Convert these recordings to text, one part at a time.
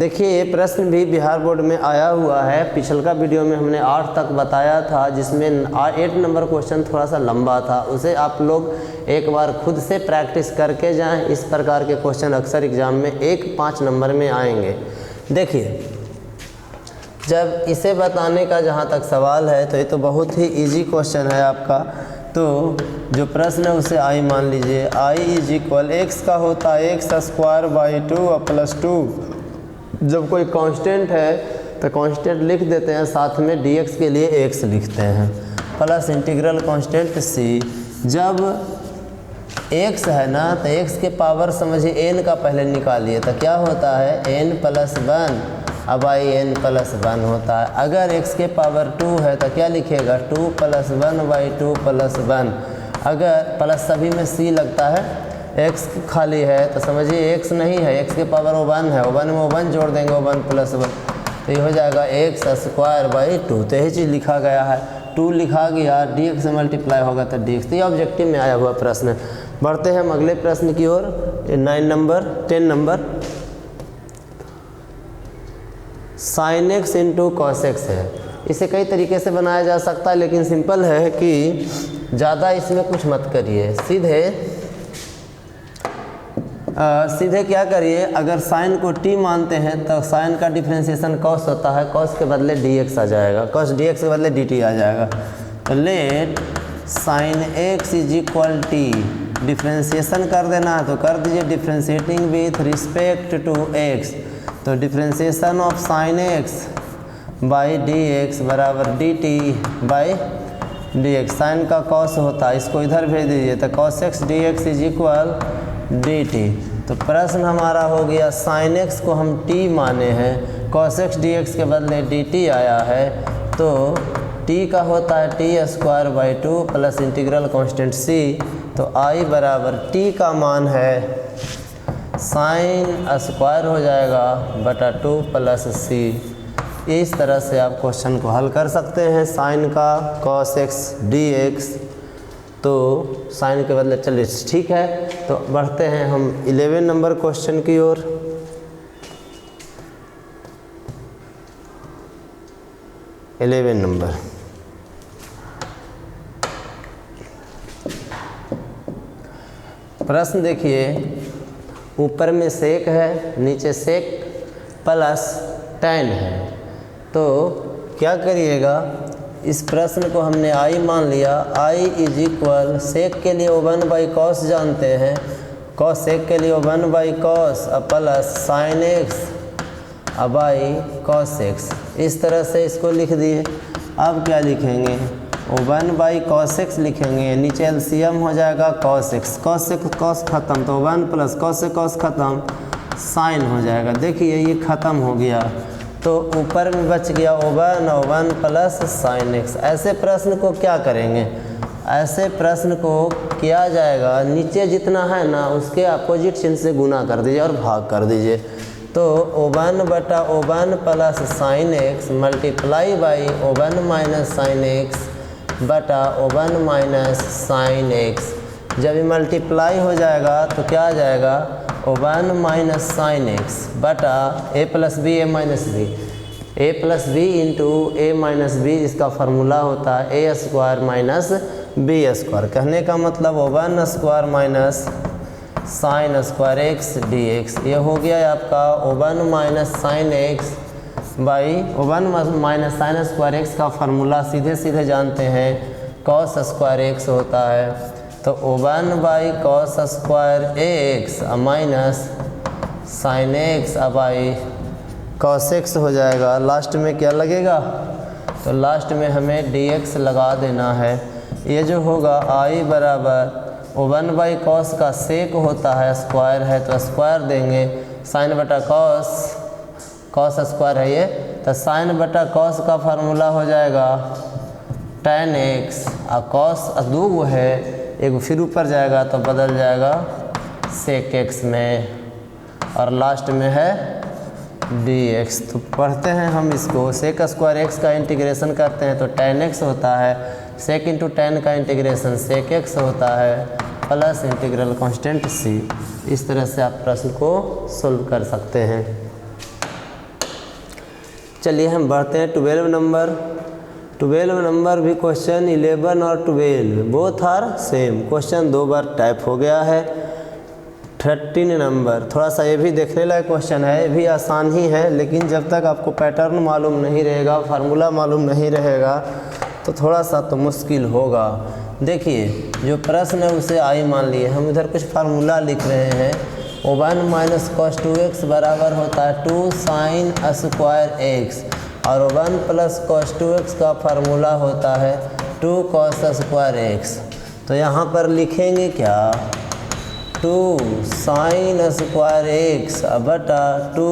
देखिए ये प्रश्न भी बिहार बोर्ड में आया हुआ है। पिछलका वीडियो में हमने 8 तक बताया था, जिसमें 8 नंबर क्वेश्चन थोड़ा सा लंबा था। उसे आप लोग एक बार खुद से प्रैक्टिस करके जाएं। इस प्रकार के क्वेश्चन अक्सर एग्जाम में 1-5 नंबर में आएंगे। देखिए जब इसे बताने का जहाँ तक सवाल है तो ये तो बहुत ही इजी क्वेश्चन है आपका। तो जो प्रश्न है उसे आई मान लीजिए। आई इज इक्वल एक्स का होता है एक्स स्क्वायर बाई 2 प्लस 2। जब कोई कांस्टेंट है तो कांस्टेंट लिख देते हैं, साथ में dx के लिए x लिखते हैं, प्लस इंटीग्रल कांस्टेंट c। जब x है ना तो x के पावर समझिए n का पहले निकालिए तो क्या होता है n प्लस 1। अब आई n प्लस 1 होता है। अगर x के पावर 2 है तो क्या लिखेगा 2 प्लस 1 बाई 2 प्लस 1। अगर प्लस सभी में c लगता है, x खाली है तो समझिए x नहीं है, x के पावर 1 है, 1 में 1 जोड़ देंगे 1 प्लस 1 तो ये हो जाएगा एक्स स्क्वायर बाई 2। तो यही चीज़ लिखा गया है, 2 लिखा गया, dx से मल्टीप्लाई होगा तो dx। तो ये ऑब्जेक्टिव में आया हुआ प्रश्न है। बढ़ते हैं हम अगले प्रश्न की ओर। 10 number sine x into cos x है। इसे कई तरीके से बनाया जा सकता है, लेकिन सिंपल है कि ज़्यादा इसमें कुछ मत करिए, सीधे क्या करिए। अगर साइन को t मानते हैं तो साइन का डिफ्रेंशिएशन कॉस होता है, कॉस के बदले dx आ जाएगा, कॉस dx के बदले dt आ जाएगा। तो let sine x is equal t, differentiation कर देना है तो कर दीजिए, differentiating with respect to x। तो differentiation of sine x by dx बराबर dt बाई dx। साइन का कॉस होता है, इसको इधर भेज दीजिए तो cos x dx is equal dt। तो प्रश्न हमारा हो गया साइन x को हम t माने हैं, cos x dx के बदले dt आया है। तो t का होता है t square by 2 plus integral constant c। तो i बराबर t का मान है साइन स्क्वायर हो जाएगा बटा 2 प्लस c। इस तरह से आप क्वेश्चन को हल कर सकते हैं। साइन का cos x dx, तो साइन के बदले चलिए ठीक है। तो बढ़ते हैं हम 11 नंबर क्वेश्चन की ओर। नंबर प्रश्न देखिए, ऊपर में सेक है, नीचे सेक प्लस tan है। तो क्या करिएगा, इस प्रश्न को हमने i मान लिया। i इज इक्वल सेक के लिए 1 बाई कॉस जानते हैं, कॉस सेक के लिए 1 by cos plus sign x by cos x. इस तरह से इसको लिख दिए। अब क्या लिखेंगे 1 बाई कॉस एक्स लिखेंगे, नीचे एलसीएम हो जाएगा कॉस एक्स, कॉस से कॉस खत्म तो 1 प्लस कॉस से कॉस खत्म, साइन हो जाएगा। देखिए ये ख़त्म हो गया तो ऊपर में बच गया 1 प्लस साइन एक्स। ऐसे प्रश्न को क्या करेंगे, ऐसे प्रश्न को किया जाएगा नीचे जितना है ना उसके अपोजिट चिन्ह से गुना कर दीजिए और भाग कर दीजिए। तो 1 बटा 1 plus sine x multiply by 1 minus sine x बटा 1 माइनस साइन एक्स। जब ये मल्टीप्लाई हो जाएगा तो क्या आ जाएगा 1 माइनस साइन एक्स बटा a plus b a minus b, a plus b into a minus b, इसका फार्मूला होता है a square minus b square. कहने का मतलब 1 square minus sine square x d x. ये हो गया आपका 1 minus sine x by 1 minus sine square x का फार्मूला सीधे जानते हैं कॉस स्क्वायर एक्स होता है। तो 1 by cos square x minus sine x by cos x हो जाएगा। लास्ट में क्या लगेगा, तो लास्ट में हमें dx लगा देना है। ये जो होगा i बराबर 1 बाई कॉस का सेक होता है, स्क्वायर है तो स्क्वायर देंगे, साइन बटा कॉस, कॉस स्क्वायर है ये, तो साइन बटा कॉस का फार्मूला हो जाएगा tan x। और कॉस 2 है, एक फिर ऊपर जाएगा तो बदल जाएगा सेक एक्स में, और लास्ट में है dx। तो पढ़ते हैं हम इसको, सेक स्क्वायर एक्स का इंटीग्रेशन करते हैं तो tan x होता है, सेक इंटू tan का इंटीग्रेशन सेक एक्स होता है, प्लस इंटीग्रल कांस्टेंट c। इस तरह से आप प्रश्न को सोल्व कर सकते हैं। चलिए हम बढ़ते हैं 12 नंबर। 12 नंबर भी क्वेश्चन 11 और 12 बोथ आर सेम। क्वेश्चन 2 बार टाइप हो गया है। 13 नंबर थोड़ा सा ये भी देखने लायक क्वेश्चन है, ये भी आसान ही है, लेकिन जब तक आपको पैटर्न मालूम नहीं रहेगा, फार्मूला मालूम नहीं रहेगा तो थोड़ा सा तो मुश्किल होगा। देखिए जो प्रश्न है उसे आई मान लिए, हम इधर कुछ फार्मूला लिख रहे हैं। 1 माइनस कॉस 2x बराबर होता है 2 साइन स्क्वायर x, और 1 प्लस कॉस 2x का फार्मूला होता है 2 कॉस स्क्वायर x। तो यहाँ पर लिखेंगे क्या, 2 साइन स्क्वायर x बटा 2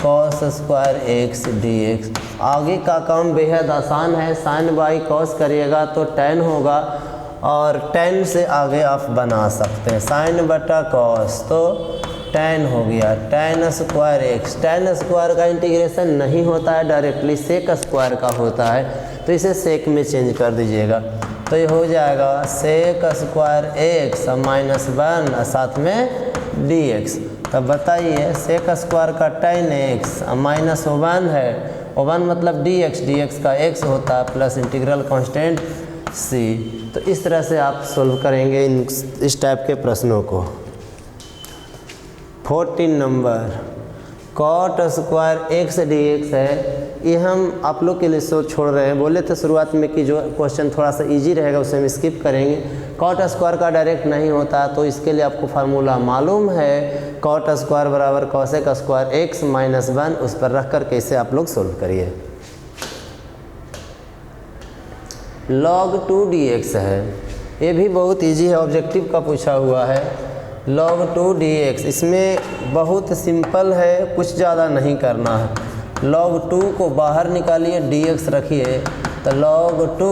कॉस स्क्वायर x dx। आगे का काम बेहद आसान है, साइन बाई कॉस करिएगा तो tan होगा, और tan से आगे आप बना सकते हैं साइन बटा कॉस, तो tan हो गया tan square x। tan square का इंटीग्रेशन नहीं होता है डायरेक्टली, सेक स्क्वायर का होता है, तो इसे सेक में चेंज कर दीजिएगा। तो ये हो जाएगा सेक स्क्वायर x -1 साथ में dx। तब बताइए सेक स्क्वायर का tan x -1 है, 1 मतलब dx का x होता है प्लस इंटीग्रल कांस्टेंट c। तो इस तरह से आप सोल्व करेंगे इस टाइप के प्रश्नों को। 14 नंबर कॉट स्क्वायर x dx है, ये हम आप लोग के लिए छोड़ रहे हैं। बोले थे शुरुआत में कि जो क्वेश्चन थोड़ा सा इजी रहेगा उसे हम स्किप करेंगे। कॉट स्क्वायर का डायरेक्ट नहीं होता, तो इसके लिए आपको फार्मूला मालूम है, कॉट स्क्वायर बराबर कॉसेक स्क्वायर x -1, उस पर रख कर कैसे आप लोग सोल्व करिए। log 2 dx है, ये भी बहुत इजी है, ऑब्जेक्टिव का पूछा हुआ है। log 2 dx इसमें बहुत सिंपल है, कुछ ज़्यादा नहीं करना है। log 2 को बाहर निकालिए, dx रखिए, तो log 2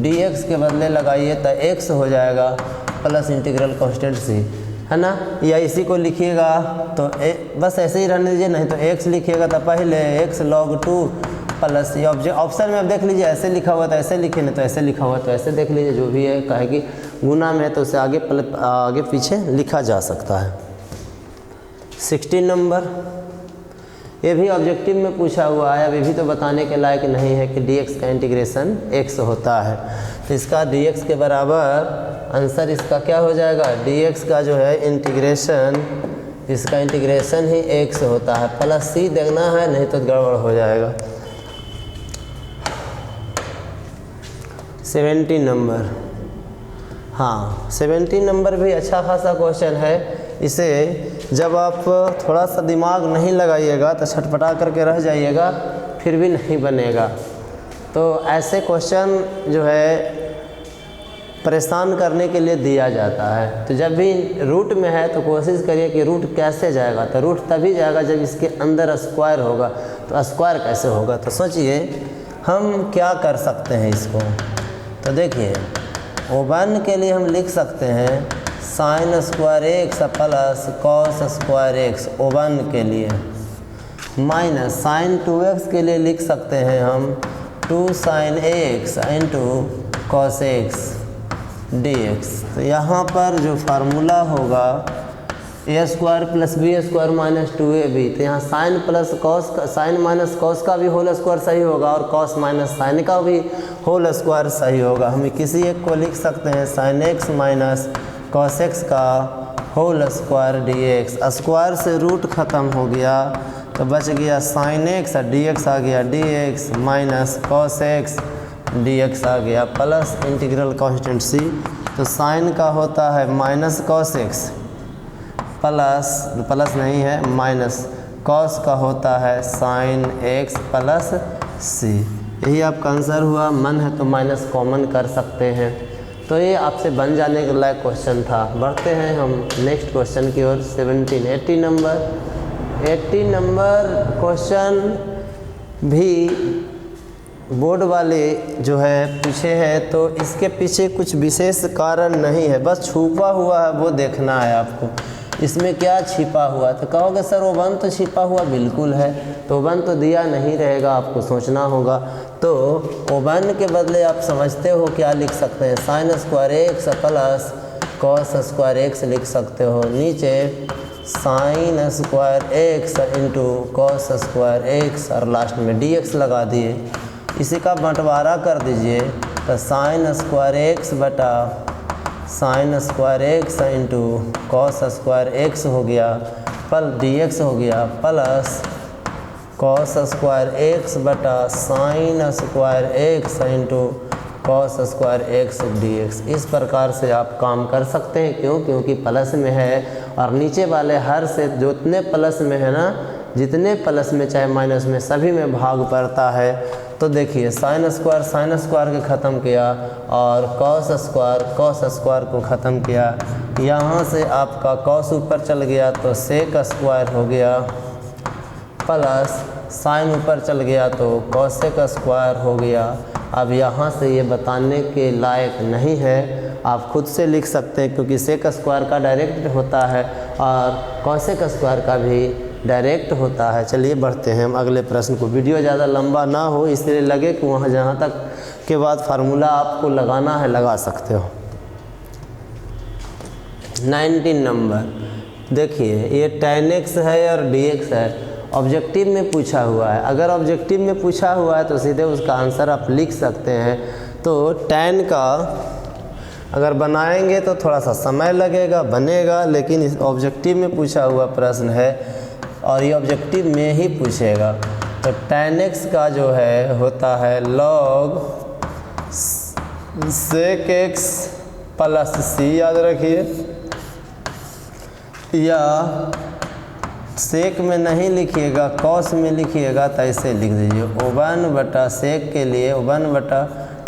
dx के बदले लगाइए तो x हो जाएगा प्लस इंटीग्रल कांस्टेंट c, है ना। या इसी को लिखिएगा तो बस ऐसे ही रहने दीजिए, नहीं तो x लिखिएगा तो पहले x log 2 प्लस, ये ऑप्शन में आप देख लीजिए, ऐसे लिखा हुआ तो ऐसे लिखे, नहीं तो ऐसे लिखा हुआ तो ऐसे देख लीजिए, जो भी है कहे कि गुना में है तो उसे आगे पीछे लिखा जा सकता है। 16 नंबर ये भी ऑब्जेक्टिव में पूछा हुआ है, अभी भी तो बताने के लायक नहीं है कि dx का इंटीग्रेशन x होता है, तो इसका dx के बराबर आंसर इसका क्या हो जाएगा, dx का जो है इंटीग्रेशन, इसका इंटीग्रेशन ही x होता है, प्लस c देखना है, नहीं तो गड़बड़ हो जाएगा। 17 नंबर, हाँ 17 नंबर भी अच्छा खासा क्वेश्चन है। इसे जब आप थोड़ा सा दिमाग नहीं लगाइएगा तो छटपटा करके रह जाइएगा, फिर भी नहीं बनेगा। तो ऐसे क्वेश्चन जो है परेशान करने के लिए दिया जाता है। तो जब भी रूट में है तो कोशिश करिए कि रूट कैसे जाएगा, तो रूट तभी जाएगा जब इसके अंदर स्क्वायर होगा, तो स्क्वायर कैसे होगा। तो सोचिए हम क्या कर सकते हैं इसको, तो देखिए 1 के लिए हम लिख सकते हैं sine square x plus cos square x 1 के लिए, माइनस साइन 2x के लिए लिख सकते हैं हम 2 sine x into cos x dx। तो यहाँ पर जो फार्मूला होगा a square plus B square minus 2ab, तो यहाँ साइन प्लस कॉस का, साइन माइनस कॉस का भी होल स्क्वायर सही होगा, और कॉस माइनस साइन का भी होल स्क्वायर सही होगा। हम किसी एक को लिख सकते हैं sine x minus cos x का होल स्क्वायर dx। स्क्वायर से रूट ख़त्म हो गया तो बच गया साइन x, dx आ गया dx minus cos x dx आ गया प्लस इंटीग्रल कांस्टेंट c। तो साइन का होता है माइनस कॉस x प्लस नहीं है माइनस कॉस का होता है साइन x प्लस c। यही आपका आंसर हुआ। मन है तो माइनस कॉमन कर सकते हैं। तो ये आपसे बन जाने के लायक क्वेश्चन था। बढ़ते हैं हम नेक्स्ट क्वेश्चन की ओर। 80 नंबर क्वेश्चन भी बोर्ड वाले जो है पीछे है, तो इसके पीछे कुछ विशेष कारण नहीं है, बस छुपा हुआ है वो देखना है आपको। इसमें क्या छिपा हुआ, तो कहोगे सर वो 1 तो छिपा हुआ बिल्कुल है, तो 1 तो दिया नहीं रहेगा, आपको सोचना होगा। तो 1 के बदले आप समझते हो क्या लिख सकते हैं, sine square x plus cos square x लिख सकते हो। नीचे sign square x into cos square x और लास्ट में dx लगा दिए। इसी का बंटवारा कर दीजिए तो साइन स्क्वायर एक्स बटा sign square x into cos square x हो गया, पल dx हो गया, प्लस कॉस स्क्वायर एक्स बटा sign square x into cos square x dx। इस प्रकार से आप काम कर सकते हैं। क्यों? क्योंकि प्लस में है और नीचे वाले हर से जितने प्लस में है ना, जितने प्लस में चाहे माइनस में सभी में भाग पड़ता है। तो देखिए साइन स्क्वायर के ख़त्म किया और कॉस स्क्वायर को ख़त्म किया। यहाँ से आपका कॉस ऊपर चल गया तो सेक स्क्वायर हो गया, प्लस साइन ऊपर चल गया तो कॉसेक स्क्वायर हो गया। अब यहाँ से ये बताने के लायक नहीं है, आप खुद से लिख सकते हैं क्योंकि सेक स्क्वायर का डायरेक्ट होता है और कॉसेक स्क्वायर का भी डायरेक्ट होता है। चलिए बढ़ते हैं हम अगले प्रश्न को। वीडियो ज़्यादा लंबा ना हो इसलिए लगे कि वहाँ जहाँ तक के बाद फार्मूला आपको लगाना है लगा सकते हो। 19 नंबर देखिए, ये tan x है और dx है, ऑब्जेक्टिव में पूछा हुआ है। अगर ऑब्जेक्टिव में पूछा हुआ है तो सीधे उसका आंसर आप लिख सकते हैं। तो tan का अगर बनाएंगे तो थोड़ा सा समय लगेगा, बनेगा, लेकिन इस ऑब्जेक्टिव में पूछा हुआ प्रश्न है और ये ऑब्जेक्टिव में ही पूछेगा। तो tan x का जो है होता है log sec x plus c, याद रखिए, या सेक में नहीं लिखिएगा कॉस में लिखिएगा तो ऐसे लिख दीजिए 1 बटा सेक के लिए 1 बटा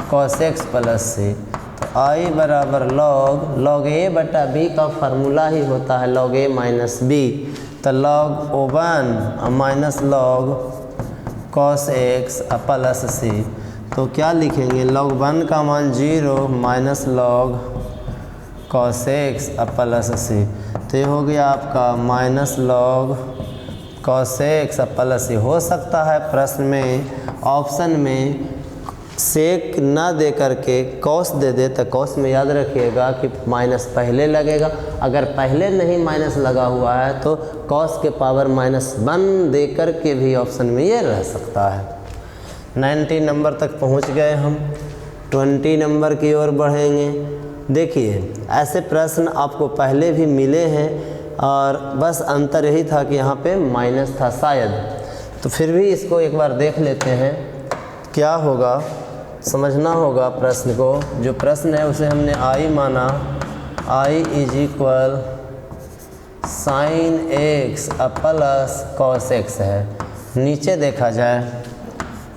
कॉस एक्स प्लस सी। तो आई बराबर लॉग ए बटा बी का फार्मूला ही होता है लॉग ए माइनस बी। तो log 1 minus log cos x plus C. तो क्या लिखेंगे, लॉग 1 का मान 0 minus log cos x plus C. तो ये हो गया आपका minus log cos x plus C. हो सकता है प्रश्न में ऑप्शन में सेक ना दे करके कॉस दे दे, तो कॉस में याद रखिएगा कि माइनस पहले लगेगा। अगर पहले नहीं माइनस लगा हुआ है तो कॉस के पावर -1 दे कर के भी ऑप्शन में ये रह सकता है। 90 नंबर तक पहुंच गए हम, 20 नंबर की ओर बढ़ेंगे। देखिए ऐसे प्रश्न आपको पहले भी मिले हैं और बस अंतर यही था कि यहाँ पे माइनस था शायद, तो फिर भी इसको एक बार देख लेते हैं क्या होगा, समझना होगा प्रश्न को। जो प्रश्न है उसे हमने आई माना, I is equal sine x plus cos x है। नीचे देखा जाए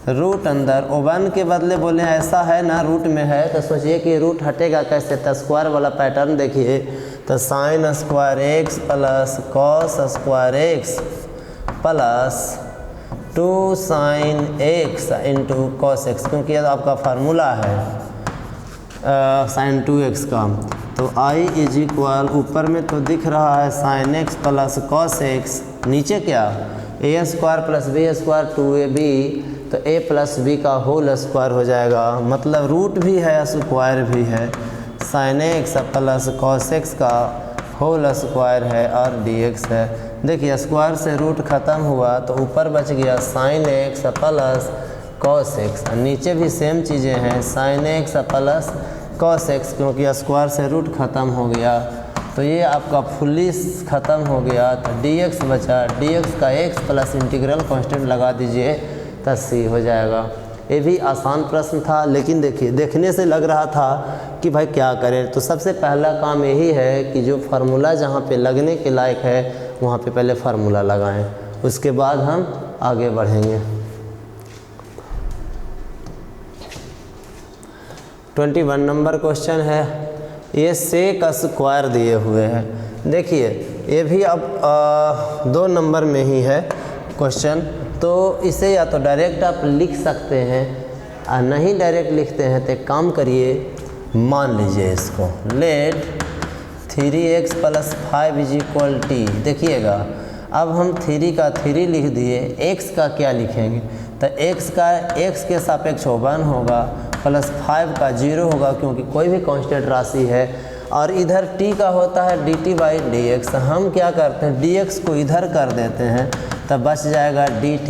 रूट अंदर 1 के बदले बोले ऐसा है ना, रूट में है तो सोचिए कि रूट हटेगा कैसे। तो स्क्वायर वाला पैटर्न देखिए, तो sign square x plus cos square x plus 2 sine x into cos x, क्योंकि ये आपका फार्मूला है साइन 2x का। तो आई इज इक्वल ऊपर में तो दिख रहा है sine x plus cos x, नीचे क्या A square plus B square 2ab, तो a प्लस बी का होल स्क्वायर हो जाएगा, मतलब रूट भी है स्क्वायर भी है। Sine x plus cos x का होल स्क्वायर है और dx है। देखिए स्क्वायर से रूट ख़त्म हुआ तो ऊपर बच गया sign x plus cos x, नीचे भी सेम चीज़ें हैं sign x plus cos x, क्योंकि स्क्वायर से रूट ख़त्म हो गया तो ये आपका फुल्ली ख़त्म हो गया। तो dx बचा, dx का x प्लस इंटीग्रल कांस्टेंट लगा दीजिए तो c हो जाएगा। ये भी आसान प्रश्न था, लेकिन देखिए देखने से लग रहा था कि भाई क्या करें। तो सबसे पहला काम यही है कि जो फार्मूला जहाँ पे लगने के लायक है वहाँ पे पहले फार्मूला लगाएं, उसके बाद हम आगे बढ़ेंगे। 21 नंबर क्वेश्चन है, ये सेक स्क्वायर दिए हुए हैं। देखिए ये भी अब 2 नंबर में ही है क्वेश्चन, तो इसे या तो डायरेक्ट आप लिख सकते हैं और नहीं डायरेक्ट लिखते हैं तो एक काम करिए, मान लीजिए इसको let 3x plus 5 is equal t। देखिएगा अब हम 3 का 3 लिख दिए, x का क्या लिखेंगे, तो x का x के सापेक्ष 1 होगा प्लस 5 का 0 होगा, क्योंकि कोई भी कांस्टेंट राशि है और इधर t का होता है dt/dx। हम क्या करते हैं, dx को इधर कर देते हैं, तब बच जाएगा dt।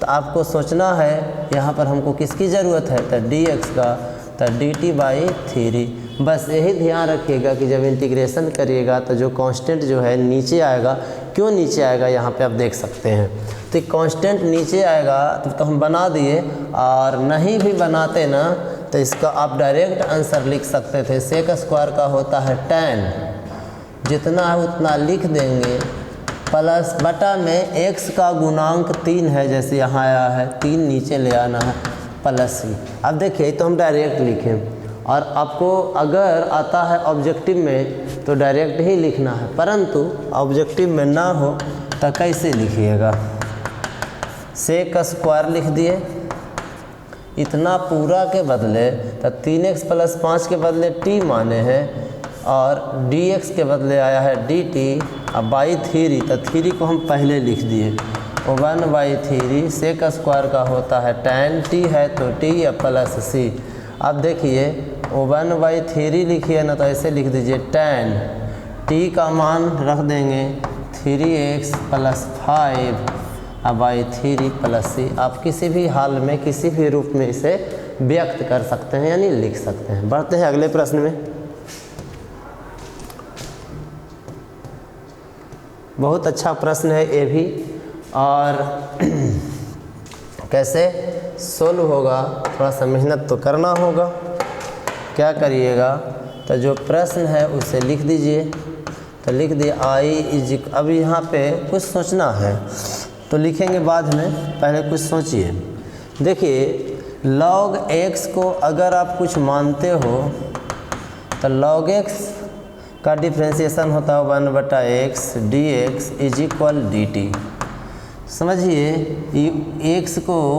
तो आपको सोचना है यहाँ पर हमको किसकी ज़रूरत है, तो dx का, तो dt/3। बस यही ध्यान रखिएगा कि जब इंटीग्रेशन करिएगा तो जो कांस्टेंट जो है नीचे आएगा। क्यों नीचे आएगा, यहाँ पे आप देख सकते हैं। तो कांस्टेंट नीचे आएगा तो हम बना दिए, और नहीं भी बनाते ना तो इसका आप डायरेक्ट आंसर लिख सकते थे। सेक स्क्वायर का होता है tan, जितना है उतना लिख देंगे, प्लस बटा में x का गुणांक 3 है, जैसे यहाँ आया है 3 नीचे ले आना है, प्लस ही। अब देखिए तो हम डायरेक्ट लिखें, और आपको अगर आता है ऑब्जेक्टिव में तो डायरेक्ट ही लिखना है, परंतु ऑब्जेक्टिव में ना हो तो कैसे लिखिएगा, सेक स्क्वायर लिख दिए, इतना पूरा के बदले तो 3x + 5 के बदले t माने हैं, और dx के बदले आया है dt। अब बाई 3, तो 3 को हम पहले लिख दिए, 1/3 सेक स्क्वायर का होता है tan t है तो t प्लस c। अब देखिए 1/3 लिखिए ना, तो ऐसे लिख दीजिए tan t का मान रख देंगे 3x + 5/3 + c। आप किसी भी हाल में किसी भी रूप में इसे व्यक्त कर सकते हैं, यानी लिख सकते हैं। बढ़ते हैं अगले प्रश्न में। बहुत अच्छा प्रश्न है ये भी, और कैसे सोल्व होगा, थोड़ा सा मेहनत तो करना होगा। क्या करिएगा, तो जो प्रश्न है उसे लिख दीजिए। तो लिख दिए i। अब यहाँ पे कुछ सोचना है तो लिखेंगे बाद में, पहले कुछ सोचिए। देखिए log x को अगर आप कुछ मानते हो तो log x का डिफ्रेंशिएशन होता है 1/x dx = dt। समझिए x को